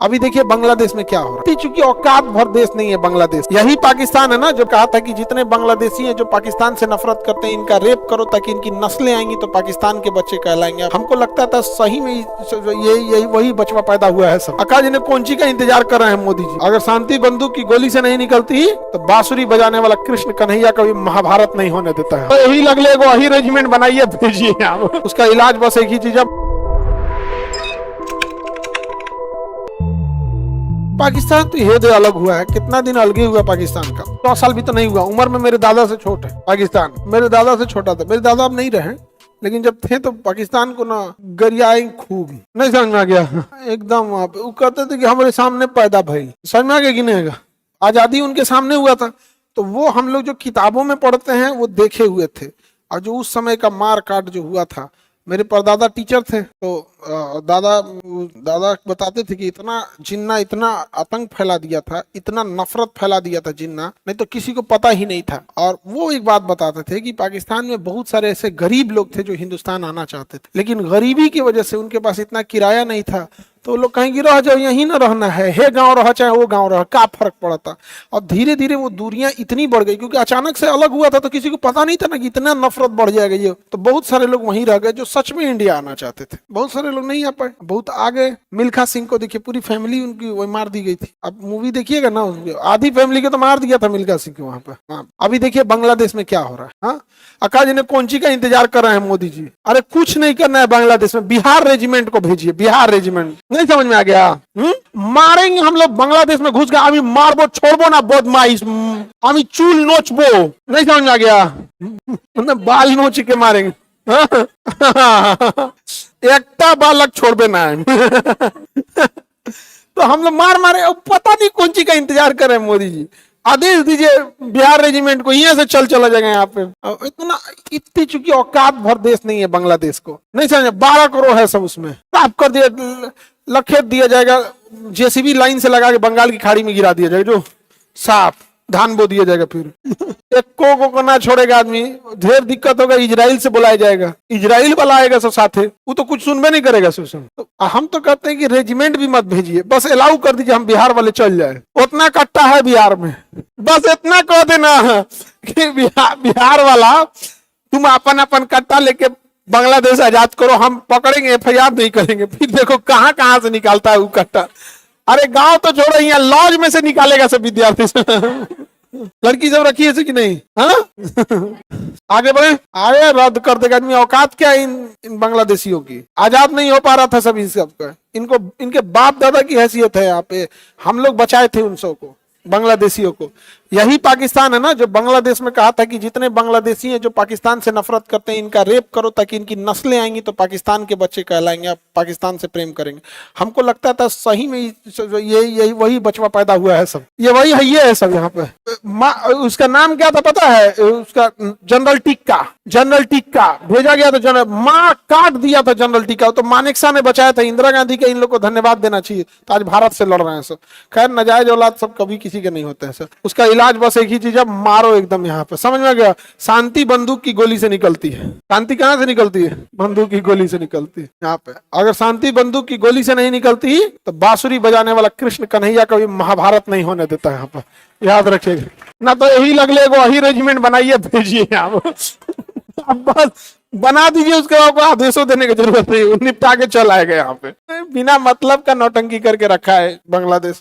अभी देखिए बांग्लादेश में क्या हो रहा है। चूंकि औकात भर देश नहीं है बांग्लादेश, यही पाकिस्तान है ना जो कहा था कि जितने बांग्लादेशी हैं जो पाकिस्तान से नफरत करते हैं इनका रेप करो ताकि इनकी नस्लें आएंगी तो पाकिस्तान के बच्चे कहलाएंगे। हमको लगता था सही में यही वही बचवा पैदा हुआ है। सब आकाश ने कौन ची का इंतजार कर रहे हैं मोदी जी। अगर शांति बंदूक की गोली से नहीं निकलती तो बांसुरी बजाने वाला कृष्ण कन्हैया कभी महाभारत नहीं होने देता है। तो यही लगले वही रेजिमेंट बनाइए भेजिए, उसका इलाज बस एक ही चीज है। पाकिस्तान तो ये दे अलग हुआ है, कितना दिन अलग ही हुआ पाकिस्तान का, 100 साल भी तो नहीं हुआ। उम्र में मेरे दादा से छोट है पाकिस्तान, मेरे दादा से छोटा था। मेरे दादा अब नहीं रहे, लेकिन जब थे तो पाकिस्तान को ना गरियाए खूब। नहीं समझ में आ गया एकदम। वो कहते थे कि हमारे सामने पैदा भाई, समझ में आ गया कि नहीं? आजादी उनके सामने हुआ था, तो वो हम लोग जो किताबों में पढ़ते हैं वो देखे हुए थे। और जो उस समय का मार काट जो हुआ था, मेरे परदादा टीचर थे तो दादा बताते थे कि इतना जिन्ना, इतना आतंक फैला दिया था, इतना नफरत फैला दिया था जिन्ना, नहीं तो किसी को पता ही नहीं था। और वो एक बात बताते थे कि पाकिस्तान में बहुत सारे ऐसे गरीब लोग थे जो हिंदुस्तान आना चाहते थे, लेकिन गरीबी की वजह से उनके पास इतना किराया नहीं था, तो लोग कहेंगे रह जाओ, यहीं ना रहना है, हे गांव रहा चाहे वो गांव रहा, क्या फर्क पड़ता। और धीरे धीरे वो दूरियां इतनी बढ़ गई क्योंकि अचानक से अलग हुआ था, तो किसी को पता नहीं था ना कि इतना नफरत बढ़ जाएगा ये। तो बहुत सारे लोग वहीं रह गए जो सच में इंडिया आना चाहते थे। बहुत सारे लोग नहीं आ पाए, बहुत आ गए। मिल्खा सिंह को देखिए, पूरी फैमिली उनकी वही मार दी गई थी। अब मूवी देखिएगा ना, आधी फैमिली को तो मार दिया था मिल्खा सिंह को वहां पर। अभी देखिए बांग्लादेश में क्या हो रहा है। हाँ, आकाश ने कौन ची का इंतजार कर रहे हैं मोदी जी। अरे कुछ नहीं करना है बांग्लादेश में, बिहार रेजिमेंट को भेजिए, बिहार रेजिमेंट। नहीं समझ में आ गया? मारेंगे हम लोग बांग्लादेश में घुस गए, अभी मारबो छोड़बो ना बदमाइश, अभी चूल नोचबो। नहीं समझ में आ गया? बाल नोच के मारेंगे, एकटा बालक छोड़बे ना है। तो हम लोग मार मारे, पता नहीं कौन ची का इंतजार कर रहे हैं मोदी जी। आदेश दीजिए बिहार रेजिमेंट को, यहाँ से चला जाएगा यहाँ पे। इतना इतनी चूंकि औकात भर देश नहीं है बांग्लादेश को, नहीं समझे? 12 करोड़ है सब, उसमें साफ कर दिया, लखेत दिया जाएगा, जेसीबी लाइन से लगा के बंगाल की खाड़ी में गिरा दिया जाएगा, जो साफ धान बो दिया जाएगा। फिर एक को ना छोड़ेगा आदमी, ढेर दिक्कत होगा। इजराइल से बुलाया जाएगा, इजराइल वाला आएगा सब साथे, वो तो कुछ सुनबे नहीं करेगा। तो हम तो कहते हैं कि रेजिमेंट भी मत भेजिए, बस अलाउ कर दीजिए हम बिहार वाले चल जाए। उतना कट्टा है बिहार में, बस इतना कह देना कि बिहार वाला तुम अपन अपन कट्टा लेके बांग्लादेश आजाद करो, हम पकड़ेंगे, FIR नहीं करेंगे। फिर देखो कहाँ कहाँ से निकालता है वो कट्टा। अरे गांव तो छोड़ो, यहाँ लॉज में से निकालेगा सब विद्यार्थी से। लड़की सब रखी है कि नहीं? हाँ? आगे बढ़े, आगे रद्द कर देगा आदमी। औकात क्या इन बांग्लादेशियों की? आजाद नहीं हो पा रहा था सब सबका, इनको इनके बाप दादा की हैसियत है यहाँ पे। हम लोग बचाए थे उन सबको, बांग्लादेशियों को। यही पाकिस्तान है ना जो बांग्लादेश में कहा था कि जितने बांग्लादेशी हैं जो पाकिस्तान से नफरत करते हैं इनका रेप करो ताकि इनकी नस्लें आएंगी तो पाकिस्तान के बच्चे कहलाएंगे, पाकिस्तान से प्रेम करेंगे। हमको लगता था सही में यही वही बचवा पैदा हुआ है। सब ये वही है, ये है सब यहाँ पे। उसका नाम क्या था पता है? उसका जनरल टिक्का, जनरल टिक्का भेजा गया था। जनरल माँ काट दिया था जनरल टिक्का, तो मानेकशॉ ने बचाया था। इंदिरा गांधी का इन लोग को धन्यवाद देना चाहिए, तो आज भारत से लड़ रहे हैं सब। खैर नाजायज औलाद सब कभी किसी के नहीं होते हैं सर। उसका इलाज बस एक ही चीज है, मारो एकदम। यहाँ पे समझ में आ गया? शांति बंदूक की गोली से निकलती है। शांति कहाँ से निकलती है? बंदूक की गोली से निकलती है। यहाँ पे अगर शांति बंदूक की गोली से नहीं निकलती तो बांसुरी बजाने वाला कृष्ण कन्हैया कभी महाभारत नहीं होने देता है। यहाँ पर याद रखिएगा ना, तो यही लगले वही रेजिमेंट बनाइए भेजिए यहाँ। अब बस बना दीजिए, उसके बाद आदेशों देने की जरूरत नहीं, निपटा के चल आएगा। यहाँ पे बिना मतलब का नौटंकी करके रखा है बांग्लादेश।